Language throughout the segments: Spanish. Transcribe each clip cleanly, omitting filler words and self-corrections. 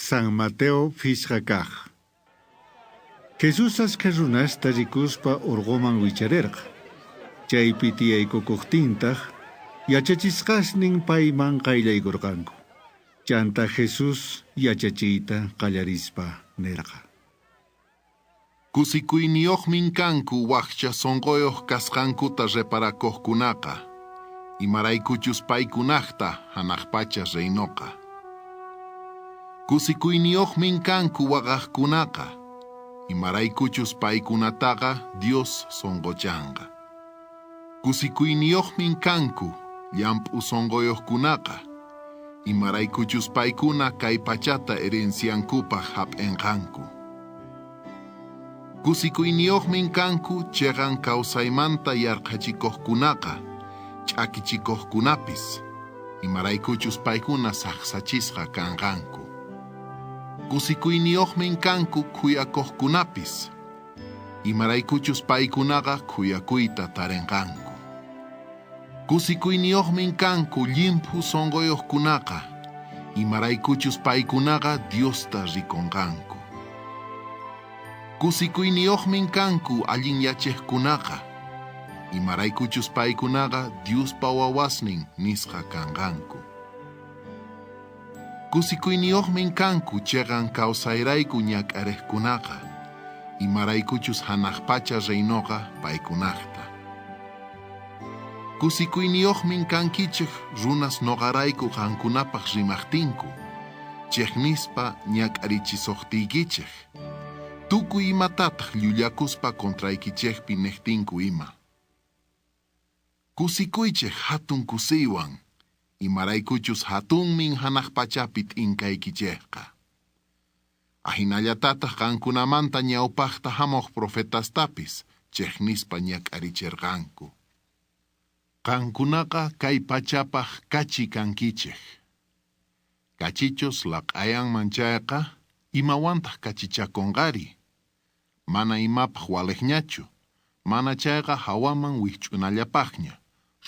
San Mateo Fisqakaj. Jesús ascarunas tarikuspa urgoman wicharerqa. Chaypi tiyaykukuqtintaq yachachisqasnin payman qayllaykurqanku. Chanta Jesús yachachiyta qallarispa nirqa. Kusikuyniyoqmin kanku waqcha sonqoyoq kasqankuta reparakoqkunaqa. Imaraykuchus paykunaqta hanaqpacha reynoqa. Kusikuyniyoqmin kanku waqaqkunaqa. Imaraykuchus paykunataqa Dios sonqochanqa. Kusikuyniyoqmin kanku llamp'u sonqoyoqkunaqa. Imaraykuchus paykuna kay pachata herenciankupaq hap'enqanku. Kusikuyniyoqmin kanku cheqan kawsaymanta yarqachikoqkunaqa, ch'akichikoqkunapis. Imaraykuchus paykuna saqsachisqa kanqanku. Kusikuyniyoqmin kanku kuyakoqkunapis. Imaraykuchus paykunaqa kuyakuyta tarinqanku. Kusikuyniyoqmin kanku limpu sonqoyoqkunaqa. Imaraykuchus paykunaqa Diosta rikonqanku. Kusikuyniyoqmin kanku allin yachiqkunaqa. Imaraykuchus paykunaqa Diospa wawasnin nisqa kanqanku. Kusikuyniyoqmin kanku cheqan kawsayrayku ñak'ariqkunaqa. Imaraykuchus hanaqpacha reynoqa paykunaqta. Kusikuyniyoqmin kankichik runas noqarayku qankunapaq rimaqtinku. Chejnispa ñak'arichisoqtiykichik. Tukuy imatataq llullakuspa kontraykichikpi neqtinku ima. Kusikuychik hatun kusiywan. Imaraykuchus hatunmin hanaqpachapi t'inqaykichikqa. Ahinallatataq qankunamanta ñawpaqta hamuq profetastapis chejnispa ñak'arichirqanku. Qankunaqa kay pachapaq kachi kankichik. Kachichus laq'ayanman chayqa imawantaq kachichakonqari. Mana imapaq waliqñachu. Mana chayqa hawaman wikch'unallapaqña.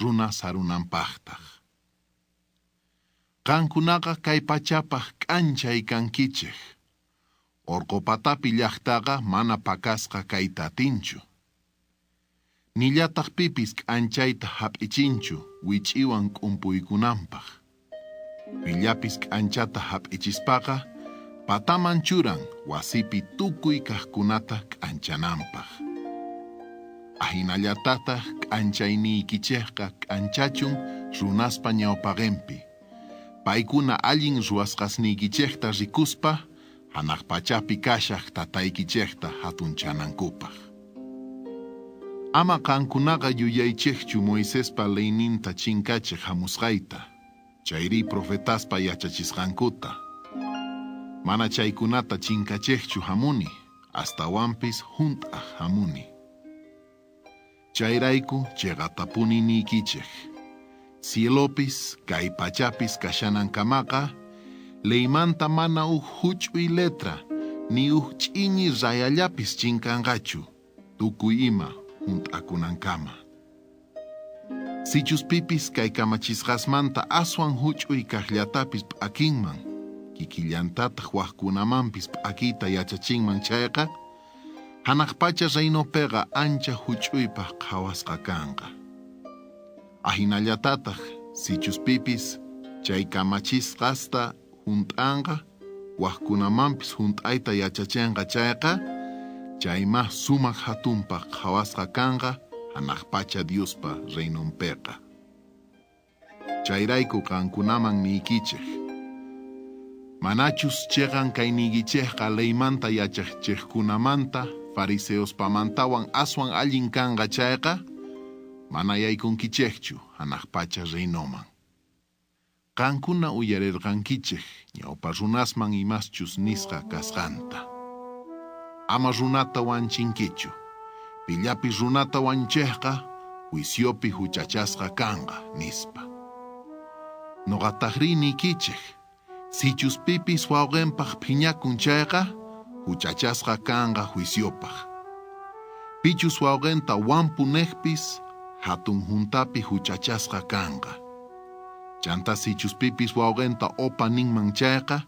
Runa sarunanpaqtaq. Qankunaqa kay pachapaq k'anchay kankichik. Orqopatapi llaqtaqa mana pakasqa kaytatinchu. Nillataq pipis k'anchayta hap'ichinchu wich'iwan k'umpuykunanpaq. Pillapis k'anchata hap'ichispaqa pataman churan wasipi tukuy kaqkunata k'anchananpaq. Ahinallatataq k'anchayniykichikqa k'anchachun runaspa ñawpaqinpi. Paykuna allin ruwasqasniykichikta rikuspa hanaqpachapi kashaq tataykichikta hatunchanankupaq. Ama qankunaqa yuyaychikchu Moisespa leyninta chinkachiq hamusqayta, chayri profetaspa yachachisqankuta. Mana chaykunata chinkachikchu hamuni, astawanpis hunt'aq hamuni. Chayrayku cheqatapuniniykichik. Cielopis, kay pachapis kashanankamaka, leymanta mana huch'uy letra, ni ch'ini rayallapis chinkanqachu, tukuy ima hunt'akunankama. Sichuspipis kay kamachisqasmanta aswan huch'uy kaqllatapis p'akinman, kikillantataq waqkunamanpis p'akiyta yachachinman chayqa, hanaqpacha reynopiqa ancha huch'uypaq qhawasqa kanqa. Ahinallatataq sichuspipis chay kamachisqasta hunt'anqa waqkunamanpis hunt'ayta yachachinqa chayqa chayma sumaq hatunpaq qhawasqa kanqa hanaqpacha Diospa reynonpiqa. Chayrayku qankunaman niykichik. Manachus cheqan kayniykichikqa leymanta yachachiqkunamanta fariseospamantawan aswan allin kanqa chayqa mana yaykunkichikchu hanaqpacha reynoman. Qankuna uyarirqankichik ñawpa runasman imaschus nisqa kasqanta. Ama runata wanchinkichu. Pillapi runata wanchikqa juiciopi huchachasqa kanqa nispa. Noqataqri niykichik. Sichuspipis wawqinpaq phiñakun chayqa huchachasqa kanqa juiciopaq. Pichus wawqinta wampuneqpis hatun juntapi huchachasqa kanqa. Chanta sichuspipis wawqinta opa ninman chayqa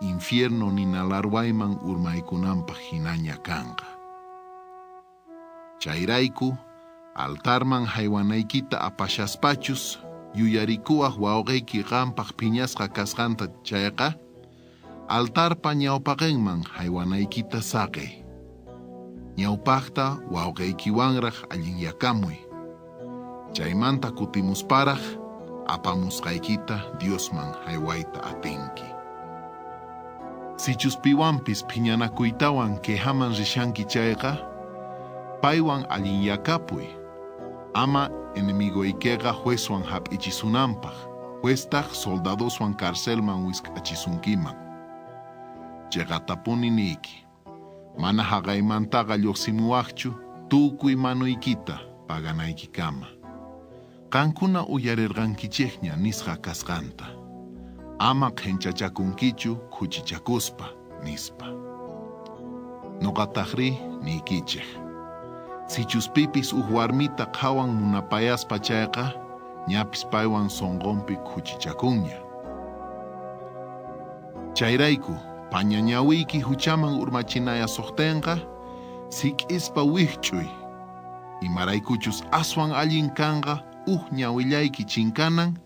infierno ninalarwayman urmaykunampaq hinaña kanqa. Chayrayku, altarman haywanaykita apashaspachus, yuyarikuwaq wawqiyki qampaq phiñasqa kasqanta chayqa, altarpa ñawpaqinman haywanaykita saqay. Ñawpaqta wawqiykiwanraq allinyakamuy. Chaymanta kutimusparaq, apamusqaykita Diosman haywayta atinki. Sichuspiwanpis phiñanakuytawan quejaman rishanki chayqa, paywan allinyakapuy. Ama enemigoykega juezwan hap'ichisunanpaq, jueztaq soldadoswan karcelman wisk'achisunkiman. Chayqatapuni niyki, mana haqaymantaqa lluqsimuwaqchu tukuy manuykita paganaykikama. Qankuna uyarirqankichikña nisqa kasqanta. Ama qhinchachakunkichu khuchichakuspa nispa. Nuqataqri niykichik. Sichuspipis warmita qhawan munapayaspa chayqa, ñapis paywan sonqonpi khuchichakunña. Chayrayku, pañañawiyki huchaman urmachinaya suqtenqa, sik'ispa wihch'uy. Imaraykuchus aswan allin kanqa, ñawillayki chinkanan,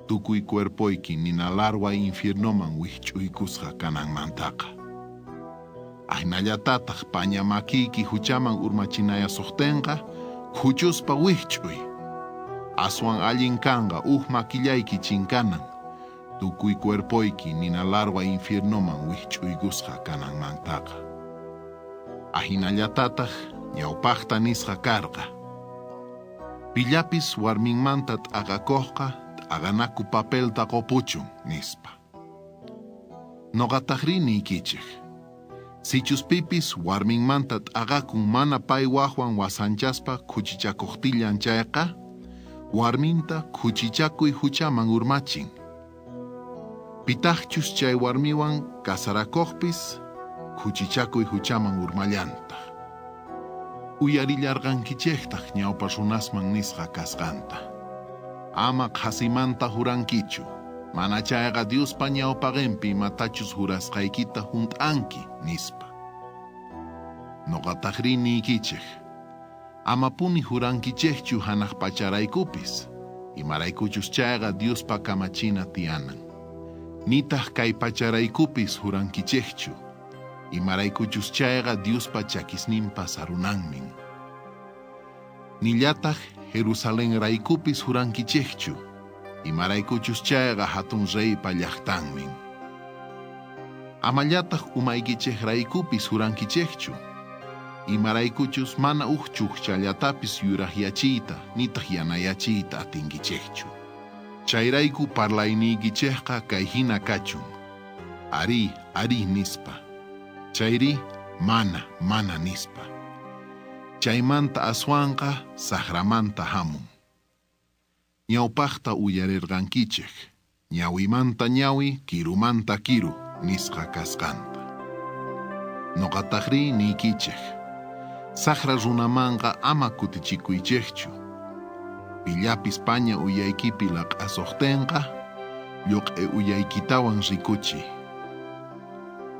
tukuy cuerpoyki ninalarwa infiernoman wihch'uykusqa kananmantaqa. Ahinallatataq pañamakiyki huchaman urmachinaya suqtenqa, khuchuspa wihch'uy. Aswan allin kanqa makillayki chinkanan, tukuy cuerpoyki ninalarwa infiernoman wihch'uykusqa kananmantaqa. Ahinallatataq ñawpaqta nisqa karqa. Pillapis warminmanta t'aqakuqqa t'aqanaku papelta qopuchun nispa. Nuqataqri niykichik. Sichuspipis warminmanta t'aqakun mana pay waqwan wasanchaspa khuchichakuqtillan chayqa, warminta khuchichakuy huchaman urmachin. Pitaqchus chay warmiwan kasarakuqpis khuchichakuy huchaman urmallanta. Uyarillarqankichiktaj ñawpa runasman nisqa kasqanta. Ama qhasimanta hurankichu, mana chayqa Diospa ñawpaqinpi matachus hurasqaykita hunt'anki nispa. Nuqataqri niykichik, amapuni hurankichikchu hanaq pacharaykupis, imaraykuchus chayqa Diospa kamachina tiyanan. Nitaq kay pacharaykupis hurankichikchu, imaraykuchus chayqa Diospa chakisninpa sarunanmin. Nillataq Jerusalén raykupis hurankichikchu, imaraykuchus chayqa hatun reypa llaqtanmin. Amallataq umaykichik raykupis hurankichikchu, imaraykuchus mana chukchallatapis yurahyachiyta nitaq yanayachiyta atinkichikchu. Chayrayku parlaynikichikqa kay hina kachun, ari nispa. Chayri mana nispa. Chaymanta aswanqa sahramanta hamun. Ñawpaqta uyarirqankichik, ñawimanta ñawi, kirumanta kiru nisqa kasqanta. Nuqataqri niykichik, sahra runamanqa ama kutichikuychikchu. Pillapis paña uyaykipi laq'asuqtenqa, lluq'e uyaykitawan rikuchiy.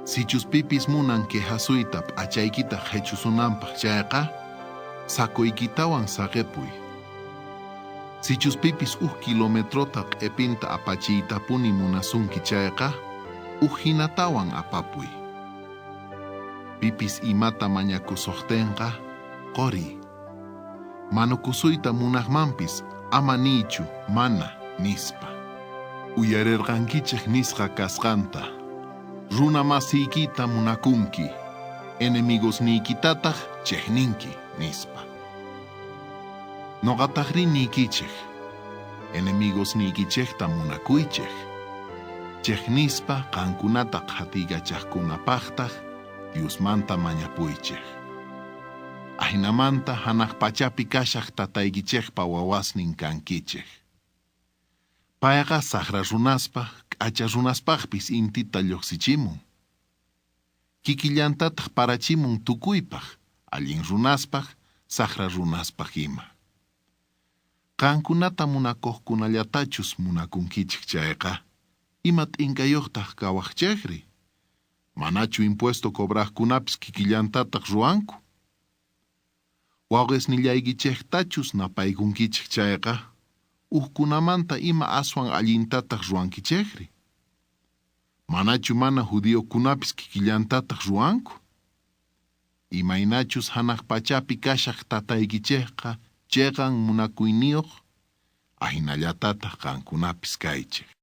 Sichuspipis munan quejasuyta p'achaykita hechusunanpaq chayqa, sakuykitawan saqepuy. Sichuspipis kilometrota q'epinta apachiytapuni munasunki chayqa, hinatawan apapuy. Pipis imata mañakusuqtenqa, qori. Manukusuyta munaqmanpis ama niychu mana nispa. Uyarirqankichik nisqa kasqanta, runa masiykita munakunki, enemigos niykitataq chejninki nispa. Nuqataqri niykichik, enemigos niykichikta munakuychik, chejnispa qankunataq hatigachaqkunapaqtaq Diosmanta mañapuychik. Ahinamanta hanaq pachapi kashaq tataykichikpa wawasnin kankichik. Payqa sahra runaspaq, k'acha runaspaqpis intita lluqsichimun. Kikillantataq parachimun tukuypaq, allin runaspaq, sahra runaspaq ima. Qankunata munakuqkunallatachus munakunkichik chayqa, ima t'inqayuqtaq kawaqchikri, Manachu impuesto cobrajkunapis kikillantataq ruanku. Wawes nillaykichejtachus napaykunkichej chayqa, uhkunamanta ima aswan allintataq ruankichejri. Manachu mana judiokunapis kikillantataq ruanku. Imaynachus hanaq pachapi kashaq tataykichejqa cheqan munakuyniyuq, ahinallatataq kankunapis kaychej.